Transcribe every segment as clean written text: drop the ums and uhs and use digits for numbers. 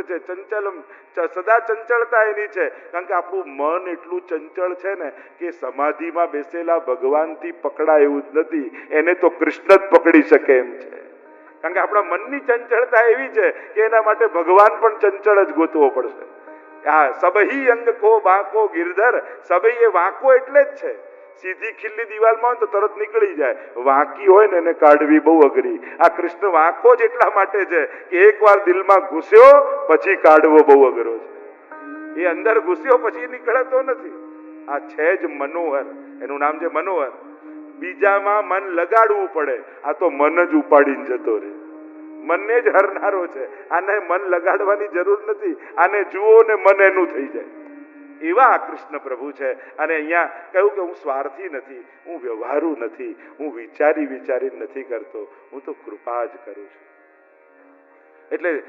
છે. ચંચલમ, સદા ચંચળતા એની છે. કારણ કે આપણું મન એટલું ચંચળ છે ને કે સમાધિમાં બેસેલા ભગવાનથી પકડાય એવું જ નથી, એને તો કૃષ્ણ જ પકડી શકે એમ છે. કારણ કે આપણા મનની ચંચળતા એવી છે કે એના માટે ભગવાન પણ ચંચળ જ ગોતવો પડશે. આ સબહી અંગ કો વાંકો ગિરધર, સબહી એ વાંકો એટલે જ છે. સીધી ખીલ્લી દિવાલમાં હોય તો તરત નીકળી જાય, વાંકી હોય ને એને કાઢવી બહુ અઘરી. આ કૃષ્ણ વાંકો જ એટલા માટે છે કે એકવાર દિલમાં ઘૂસ્યો પછી કાઢવો બહુ અઘરો છે. એ અંદર ઘૂસ્યો પછી નીકળતો નથી. આ છે જ મનોહર, એનું નામ છે મનોહર. બીજામાં મન લગાડવું પડે, આ તો મન જ ઉપાડીને જતો રહે. મનને જ હરનારો છે. આને મન લગાડવાની જરૂર નથી, આને જુઓ ને મન એનું થઈ જાય. એવા કૃષ્ણ પ્રભુ છે. અને અહીંયા કહ્યું કે હું સ્વાર્થી નથી, હું વ્યવહારુ નથી, હું વિચારી વિચારી નથી કરતો, હું તો કૃપા જ કરું છું. એટલે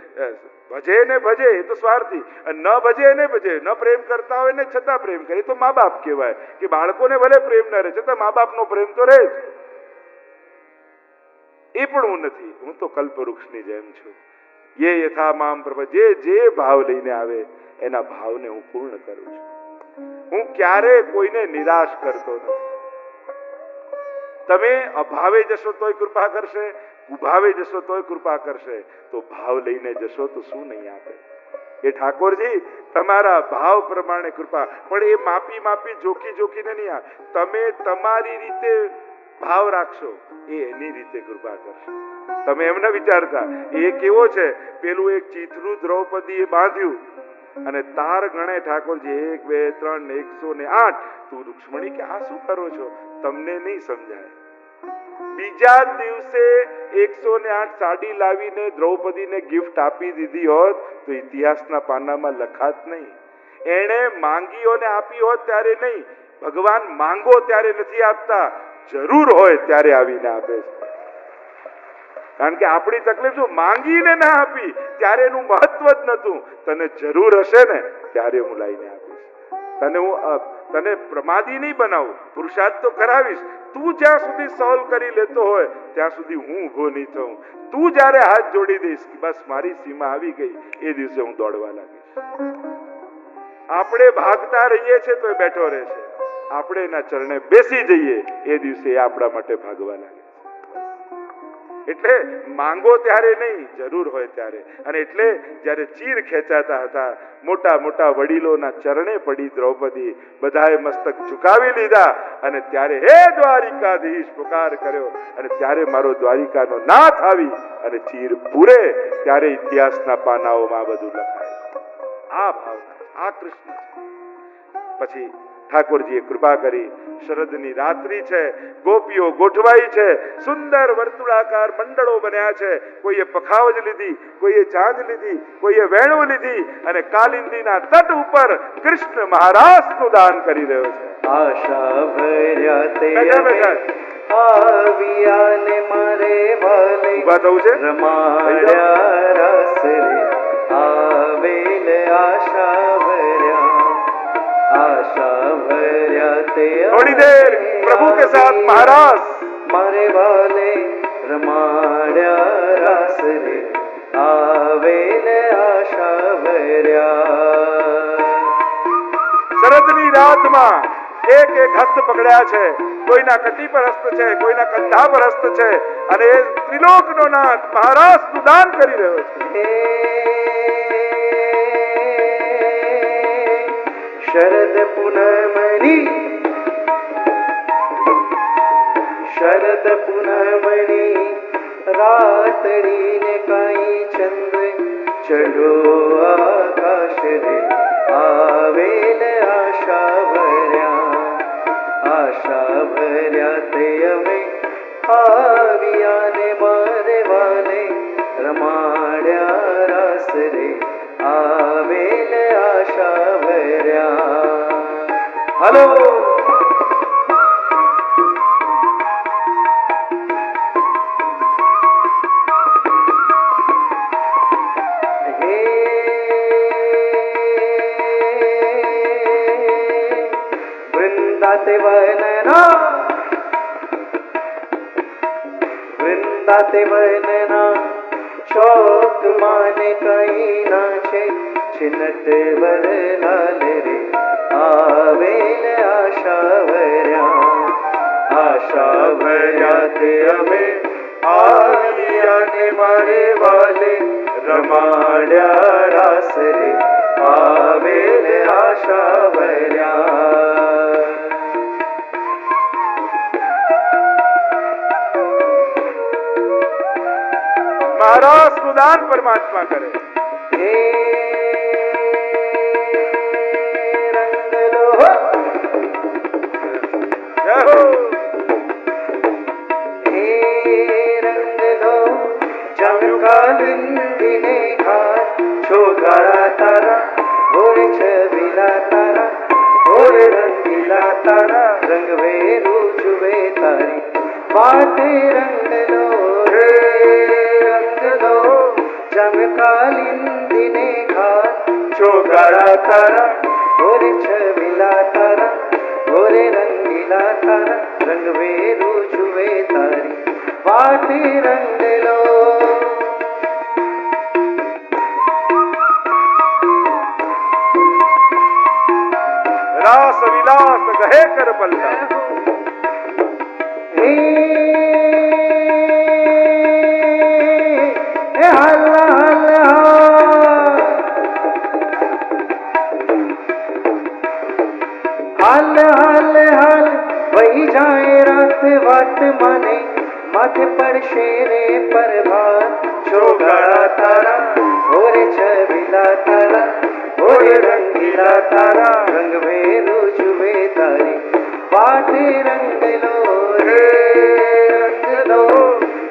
ભજે ને ભજે એ તો સ્વાર્થી, ન ભજે ને ભજે, ન પ્રેમ કરતા હોય ને છતાં પ્રેમ કરે તો મા બાપ કહેવાય. કે બાળકોને ભલે પ્રેમ ન રહે છતાં મા બાપનો પ્રેમ તો રહે જ. એ પણ હું નથી, હું તો કલ્પવૃક્ષની જેમ છું. ये यथा माम प्रभु, જે ભાવ લઈને આવે એના ભાવને હું પૂર્ણ કરું છું. હું ક્યારે કોઈને નિરાશ કરતો નથી. તમે અભાવે જશો તોય કૃપા કરશે, ઉભાવે જશો તોય કૃપા કરશે, તો ભાવ લઈને જશો તો શું નહીં આપે. એ ઠાકોરજી તમારા ભાવ પ્રમાણે કૃપા, પણ એ માપી માપી જોખી જોખીને નહીં આપે. તમે તમારી રીતે ભાવ રાખશો, એ એની રીતે કૃપા કરશે. તમે એમ ન વિચારતા એ કેવો છે, પેલું એક ચીથરું દ્રૌપદીએ બાંધ્યું અને તાર ગણે ઠાકોરજી 1 2 3 108. તું રૂક્ષ્મણી કે આ શું કરો છો, તમને નહીં સમજાય. બીજા દિવસે 108 સાડી લાવીને દ્રૌપદીને ગિફ્ટ આપી દીધી હોત તો ઇતિહાસના પાનામાં લખાત નહીં. એણે માંગીઓને આપી હોત ત્યારે નહીં. ભગવાન માંગો ત્યારે નથી આપતા, જરૂર હોય ત્યારે આવીને આપે છે. કારણ કે આપણી તકલીફ શું, માંગીને ના આપી ત્યારે એનું મહત્વ જ નતું. તને જરૂર હશે ને ત્યારે હું લાવીને આપીશ. તને પ્રમાદી નહીં બનાવું, પુરુષાર્થ તો કરાવીશ. તું જ્યાં સુધી સોલ્વ કરી લેતો હોય ત્યાં સુધી હું ઊભો નહીં થઉં. તું જ્યારે હાથ જોડી દઈશ કે બસ મારી સીમા આવી ગઈ, એ દિવસે હું દોડવા લાગીશ. આપણે ભાગતા રહીએ છીએ તો એ બેઠો રહે છે. આપણે એના ચરણે બેસી જઈએ એ દિવસે એ આપણા માટે ભાગવા લાગે. એટલે માંગો ત્યારે નહીં, જરૂર હોય ત્યારે. અને એટલે જ્યારે ચીર ખેંચાતા હતા, મોટા મોટા વડીલોના ચરણે પડી દ્રૌપદી, બધાએ મસ્તક ઝુકાવી લીધા અને ત્યારે હે દ્વારિકાધીશ પુકાર કર્યો. અને ત્યારે મારો દ્વારિકાનો નાથ આવી અને ચીર પૂરે ત્યારે ઇતિહાસના પાનાઓમાં બધું લખાય. આ ભાવના, આ કૃષ્ણ. પછી ઠાકોરજીએ કૃપા કરી. શરદની રાત્રિ છે, ગોપીઓ ગોઠવાઈ છે, સુંદર વર્તુળાકાર મંડળો બન્યા છે. કોઈએ પખાવજ લીધી, કોઈએ ચાંદ લીધી, કોઈએ વેણુ લીધી અને કાલિંદીના તટ ઉપર કૃષ્ણ મહારાજનું દાન કરી રહ્યો છે. આશા ભર્યા તે આવ્યા ને મારે વાલે ઉભા થવું છે. રમાડ્યા રસ રે આવેલ આશા ભર્યા, आशा भर्या ते थोड़ी देर प्रभु के साथ महाराज मारे वाले रमाड्या रास रे आवेल आशा भर्या. શરદની રાતમાં એક એક હસ્ત પકડ્યા છે. કોઈના કટી પર હસ્ત છે, કોઈના કંધા પર હસ્ત છે અને એ ત્રિલોકનો નાથ મહારાજનું દાન કરી રહ્યો છે. शरद पुनमणि शरद पुनमणि रातड़ी ने काई चंद्र चढ़ो आकाश रे आवेल आशा भर्या ते अमे आविया ने मारे वाले रमाड्या रास रे आवेल आशा भर्या. હલો હે વૃંદાતે વનના ચોક માને કઈ ના છે छिनट वर लाल रे आवेल आशा भर्या ते अमे आविया ने मारे वाले रमाड्या रास रे आवेल आशा भर्या महाराज सुदान परमात्मा करे हे रंग लो जय हो हे रंग लो चमकालिंदिने घाट छोगाळा तारा ओरे छबिला तारा ओरे रंगीला तारा रंगवेरू जुवे तारी वाटे रंग लो रे रंग लो चमकालिंदिने घाट छोगाळा तारा ओरे छबिला तारा ओरे रंगीला तारा रंगवेरू जुवे तारी वाटे रंग लो रास विलास गहे कर पल्ला हे हल्ला हल्ला हाल हाल हाल वही जाए रात वाट माने माथे पर शेरे पर भार छोगाड़ा तारा ओरे छबिला तारा ओरे रंगीला तारा रंग वेरू जुवे तारी वाटे रंग लो रे रंग लो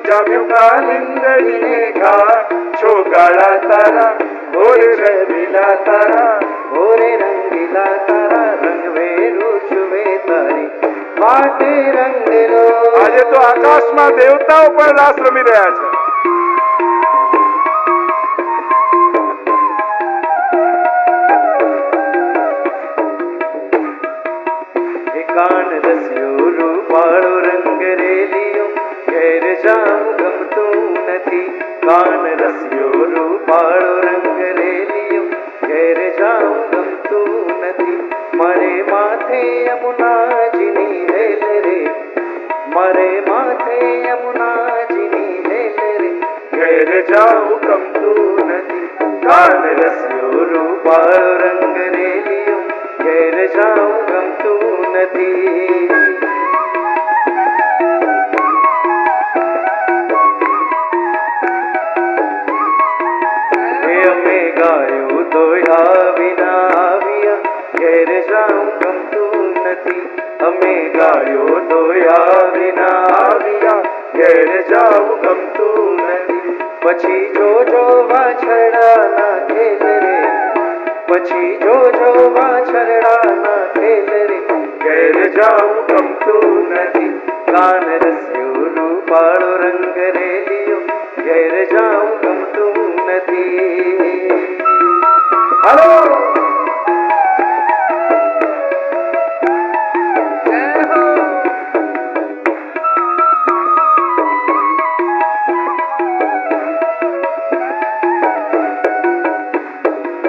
चमकालिंदिने घाट छोगाड़ा तारा ओरे छबिला तारा ओरे रंगीला तारा रंग वेरू जुवे तारी वाटे रंग लो આજે તો આકાશમાં દેવતાઓ પણ રાસ રમી રહ્યા છે કાન રસ્યો રૂપાળો રંગ રેલિયો ઘેર જાઉં ગમતું નથી કાન રસ્યો રૂપાળો રંગ રેલિયો ઘેર જાઉં ગમતું નથી મારે માથે યમુનાજીની હેલ રે મારે માથે યમુનાજીની હેલ રે ઘેર જાઉં ગમતું નથી કાન રસ્યો રૂપાળો રંગ રેલિયો ઘેર જાઉં ગમતું નથી અમે ગાયું દોયા વિના આવ્યા ઘેર જાઉં ગમતું નથી અમે ગાયો દોયા વિના આવ્યા ઘેર જાઉં ગમતું નથી પછી જોજો વાછરડાના ખેલ રે પછી જોજો વાછરડાના ખેલ રે ઘેર જાઉં ગમતું નથી કાન રસ્યો રૂપાળો રંગ રેલિયો ઘેર જાઉં ગમતું નથી હાલો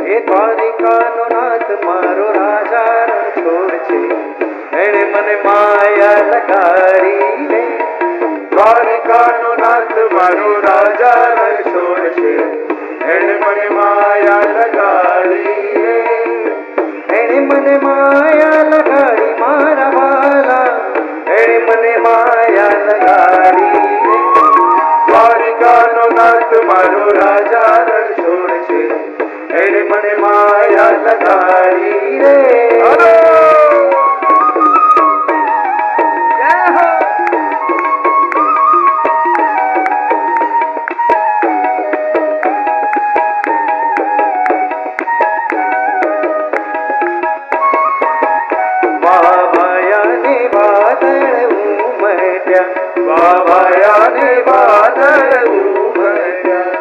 એ દ્વારિકાનો નાથ મારો રાજા રણ છોડ છે એણે મને માયા લગાડી રે દ્વારિકાનો નાથ મારો રાજા રણ છોડ છે એણે મને માયા લગાડી રે એણે મને માયા લગાડી મારા વાલા એણે મને માયા લગાડી રે દ્વારિકાનો નાથ મારો રાજા રણ છોડ છે એણે મને માયા લગાડી રે વાવાયાને વાદળ ઉમટ્યા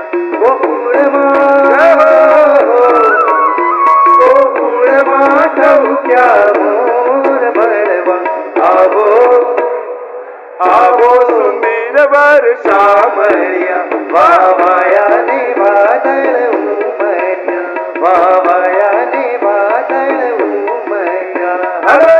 ગોકુળમાં ઠવું વાવાયા ને વાદળ ઉમળ્યા. હલો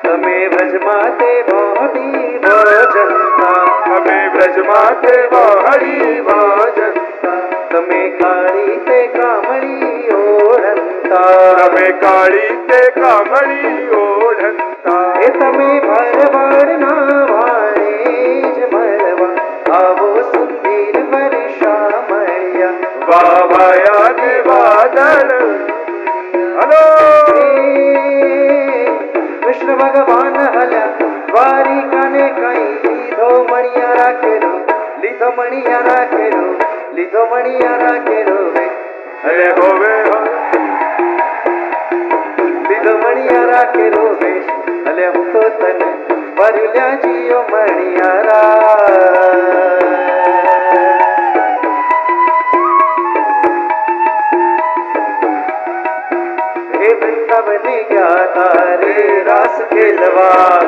તમે વ્રજમાં તે વહોડી ભજનતા, અમે વ્રજમાં તે વહળી ભજનતા, તમે કાળી તે કામળી ઓળંતા, અમે કાળી તે કામળી ઓઢંતા. એ તમે ભરવાડના વાણે જ મળવા આવો સુંદર વર્ષા મળ્યા. વાવાયા ને વાદળ. હલો કૃષ્ણ ભગવાન હલ્યા દ્વારિકાને કઈ લીધો મણિયા રાખેલો, લીધો મણિયા રાખેલો, લીધો મણિયા રાખેલો વે. અરે હોવે હો. લીધો મણિયા રાખેલો વે. અલે હું તો તને ભર્યા જીઓ મણિયારા. હે વૃંદાવન ગયા તારે રાસ ખેલવા,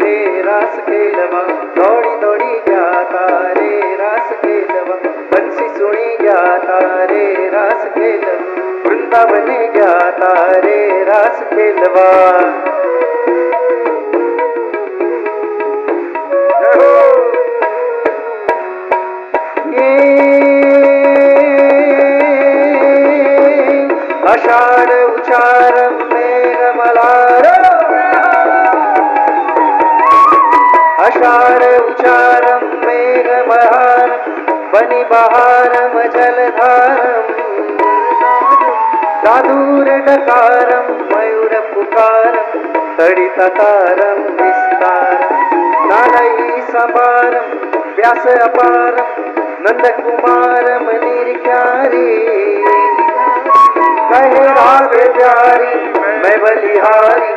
રે રાસ ખેલવા દોડી દોડી ગયા તારે રાસ ખેલવા, બંસી સુણી ગયા તારે રાસ ખેલવા, વૃંદાવન ગયા તારે રાસ ખેલવા. જય હો. અષાઢ ઉચારમ મેઘમલાર, અષાઢ ઉચારમ મેઘમહાર, બની બહારમ જલધારમ, સાધુર ડકારમ મયુર પુકારમ, તડિતકારમ વિસ્તારમ, નાલઈ સંભારમ વ્યાસ અપારમ, નંદકુમારમ નિર્ખ્યારી. કહે રાધે પ્યારી मैं बलिहारी,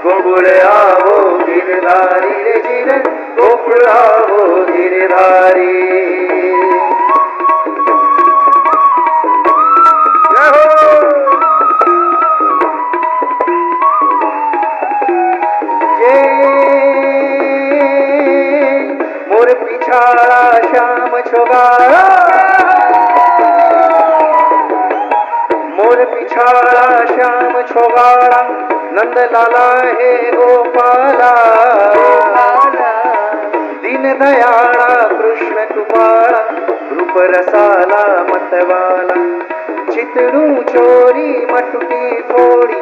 गोकुल आवो गिरधारी रे जीरे, गोकुल आवो गिरधारी. જય હો. मोर पिछाड़ा श्याम छोगाड़ा, मोर पिछाड़ा श्याम छोगाड़ा, नंद लाला हे गोपाला. दीन दयाड़ा कृष्ण कृपाला, रूप रसाला मतवाला. चितड़ू चोरी मटकी फोड़ी,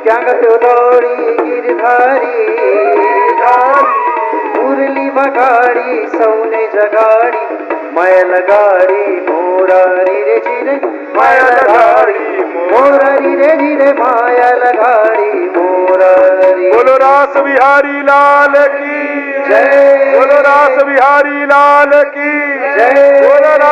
क्या गयो दौड़ी गिरधारी. मुरली बगाड़ी सौने जगाड़ी, माया लगाड़ी मोरारी रे जीरे, माया लगाड़ी मोरारी रे जीरे, माया लगाड़ी मोरारी. बोलो रास बिहारी लाल की जय. बोलो रास बिहारी लाल की जय. बोलो रास